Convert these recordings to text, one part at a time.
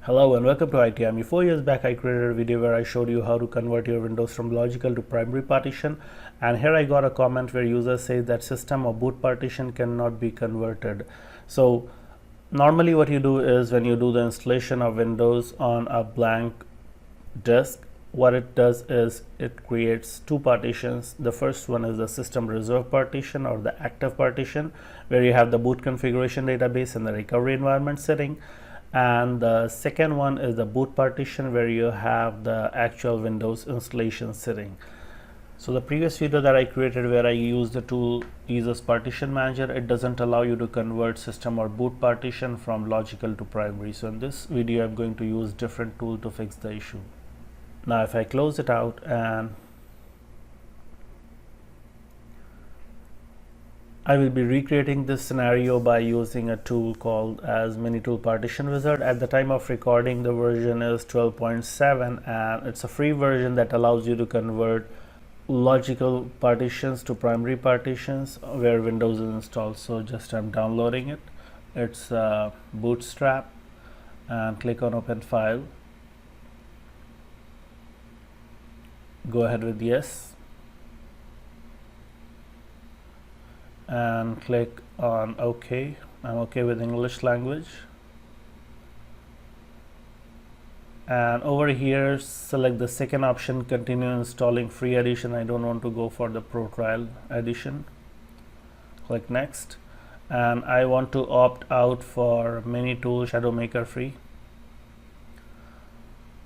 Hello and welcome to ITM. 4 years back I created a video where I showed you how to convert your Windows from logical to primary partition, and here I got a comment where user says that system or boot partition cannot be converted. So normally what you do is when you do the installation of Windows on a blank disk, what it does is it creates two partitions. The first one is the system reserve partition or the active partition, where you have the boot configuration database and the recovery environment setting, and the second one is the boot partition where you have the actual Windows installation setting. So the previous video that I created where I used the tool users partition manager, it doesn't allow you to convert system or boot partition from logical to primary. So in this video I'm going to use different tool to fix the issue. Now if I close it out, and I will be recreating this scenario by using a tool called as Minitool Partition Wizard. At the time of recording, the version is 12.7 and it's a free version that allows you to convert logical partitions to primary partitions where Windows is installed. So just I'm downloading it. It's Bootstrap, and click on open file. Go ahead with yes and click on OK. I'm okay with English language, and over here select the second option, continue installing free edition. I don't want to go for the pro trial edition. Click next, and I want to opt out for Minitool Shadow Maker free.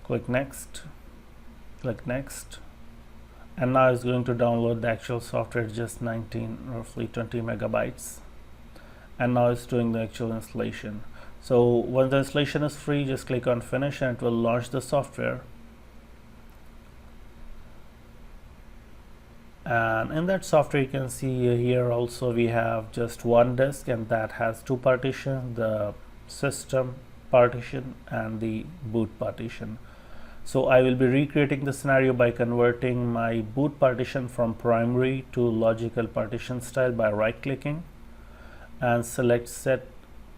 Click next, click next, and now it's going to download the actual software. It's just roughly 20 megabytes, and now it's doing the actual installation. So once the installation is free, just click on finish and it will launch the software. And in that software you can see here also we have just one disk, and that has two partitions, the system partition and the boot partition. So I will be recreating the scenario by converting my boot partition from primary to logical partition style by right clicking and select set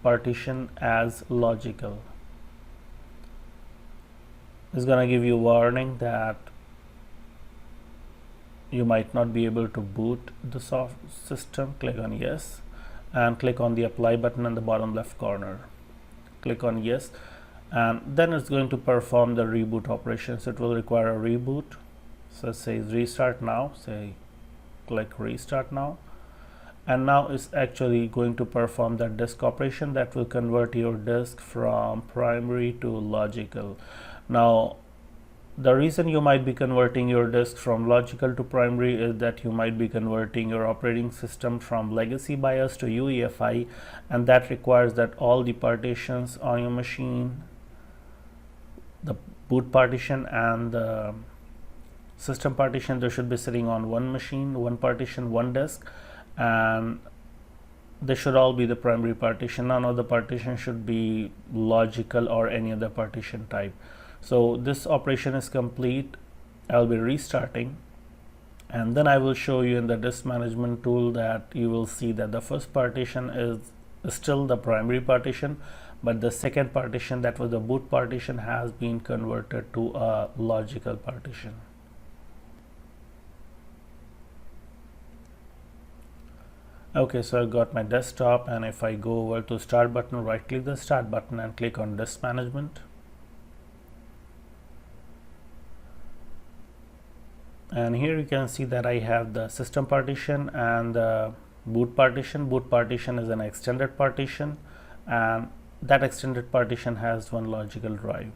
partition as logical. It's going to give you a warning that you might not be able to boot the system. Click on yes and click on the apply button in the bottom left corner. Click on yes, and then it's going to perform the reboot operations. It will require a reboot. So it says restart now, click restart now, and now it's actually going to perform that disk operation that will convert your disk from primary to logical. Now the reason you might be converting your disk from logical to primary is that you might be converting your operating system from legacy BIOS to UEFI, and that requires that all the partitions on your machine, the boot partition and the system partition, they should be sitting on one machine, one partition, one disk, and they should all be the primary partition. None of the partition should be logical or any other partition type. So this operation is complete. I'll be restarting, and then I will show you in the disk management tool that you will see that the first partition is still the primary partition, but the second partition, that was the boot partition, has been converted to a logical partition. Okay, so I got my desktop, and if I go over to start button, right click the start button and click on disk management, and here you can see that I have the system partition and the boot partition. Boot partition is an extended partition, and that extended partition has one logical drive.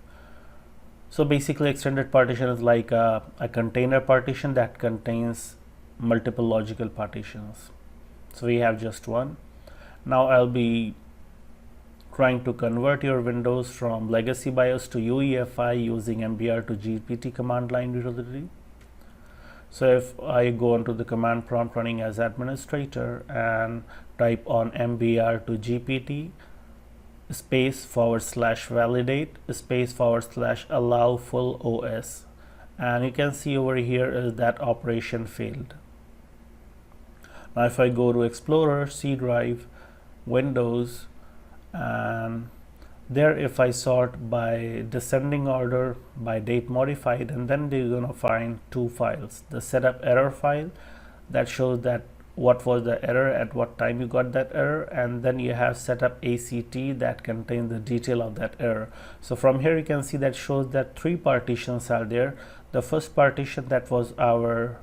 So basically extended partition is like a container partition that contains multiple logical partitions. So we have just one. Now I'll be trying to convert your Windows from legacy BIOS to UEFI using MBR to GPT command line utility. So if I go onto the command prompt running as administrator and type on MBR to GPT space / validate space / allow full OS, and you can see over here is that operation failed. Now if I go to Explorer, C drive, Windows, and there, if I sort by descending order by date modified, and then you're going to find two files: the setup error file that shows that what was the error, at what time you got that error, and then you have setup ACT that contains the detail of that error. So from here you can see that shows that three partitions are there. The first partition, that was our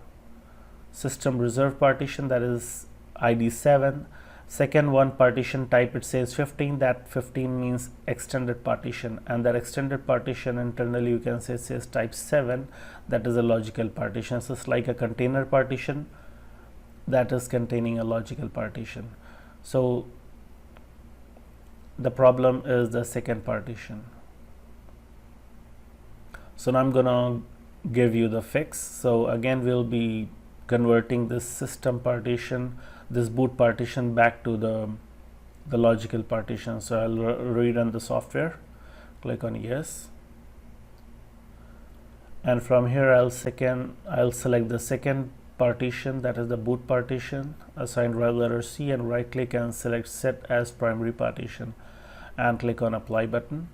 system reserve partition, that is ID 7. Second one, partition type, it says 15, that 15 means extended partition, and that extended partition internally you can say says type 7, that is a logical partition. So it's like a container partition that is containing a logical partition. So the problem is the second partition. So now I'm gonna give you the fix. So again, we'll be converting this system partition, this boot partition, back to the logical partition. So I'll rerun the software, click on yes, and from here I'll select the second partition, that is the boot partition, assign letter C, and right click and select set as primary partition, and click on apply button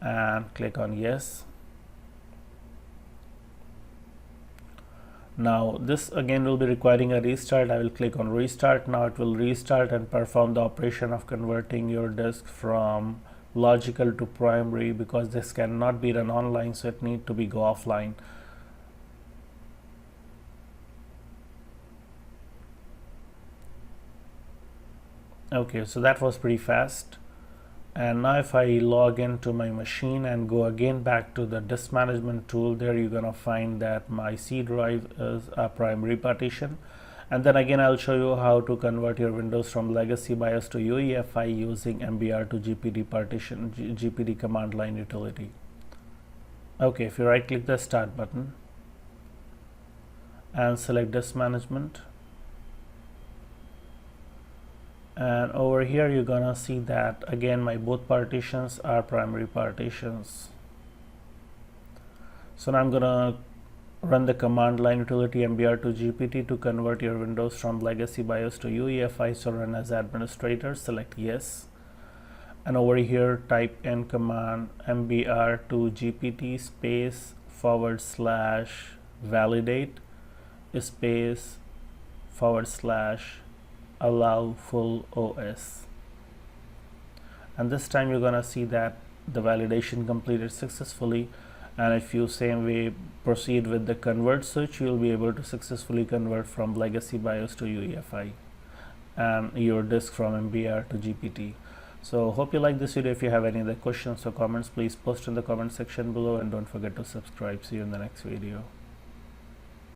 and click on yes. Now this again will be requiring a restart. I will click on restart. Now it will restart and perform the operation of converting your disk from logical to primary, because this cannot be run online, so it need to be go offline. Okay, so that was pretty fast. And now if I log into my machine and go again back to the disk management tool, there you're gonna find that my C drive is a primary partition. And then again I'll show you how to convert your Windows from legacy BIOS to UEFI using MBR to GPD partition, GPD command line utility. Okay, if you right click the start button and select disk management, and over here you're gonna see that again my both partitions are primary partitions. So now I'm gonna run the command line utility MBR to GPT to convert your Windows from legacy BIOS to UEFI. So run as administrator, select yes, and over here type in command MBR to GPT space / validate space / allow full OS, and this time you're gonna see that the validation completed successfully. And if you same way proceed with the convert switch, you'll be able to successfully convert from legacy BIOS to UEFI and your disk from MBR to GPT. So hope you like this video. If you have any other questions or comments, please post in the comment section below, and don't forget to subscribe. See you in the next video.